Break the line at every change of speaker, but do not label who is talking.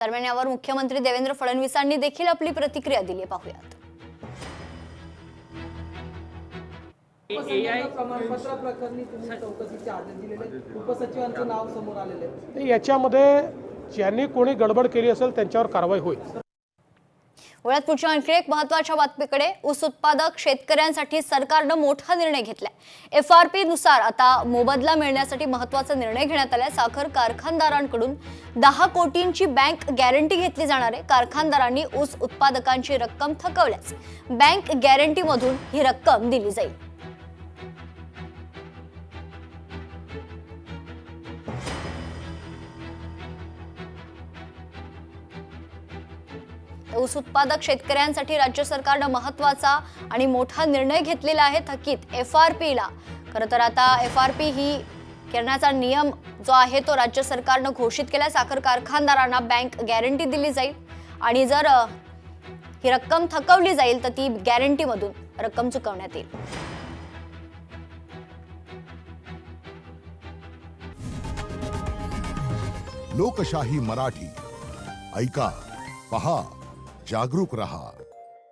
दरम्यान यावर मुख्यमंत्री देवेंद्र फडणवीसांनी देखील आपली प्रतिक्रिया दिली, पाहूयात।
प्रमाणपत्र प्रकरणी तुम्ही चौकशीचे आदेश दिलेले, उपसचिवांचं नाव समोर आलेले आहे।
याच्यामध्ये ज्यांनी कोणी गडबड केली असेल त्यांच्यावर कारवाई होईल।
वळत पुढच्या आणखी एक महत्त्वाच्या बातमीकडे। ऊस उत्पादक शेतकऱ्यांसाठी सरकारने मोठा निर्णय घेतलाय। FRP नुसार आता मोबदला मिळण्यासाठी महत्त्वाचा निर्णय घेण्यात आलाय। साखर कारखानदारांकडून 10 कोटींची बँक गॅरंटी घेतली जाणार आहे। कारखानदारांनी ऊस उत्पादकांची रक्कम थकवल्यास बँक गॅरंटी मधून ही रक्कम दिली जाईल। ऊस उत्पादक शेतकऱ्यांसाठी राज्य सरकारने महत्त्वाचा आणि मोठा निर्णय घेतलेला आहे। थकीत FRP ला खरं तर आता FRP ही करण्याचा नियम जो आहे तो राज्य सरकारने घोषित केला। साखर कारखानदारांना बँक गॅरंटी दिली जाईल आणि जर ही रक्कम थकवली जाईल तर ती गॅरंटी मधून रक्कम चुकवण्यात येईल।
लोकशाही मराठी ऐका, पहा, जागरूक रहा।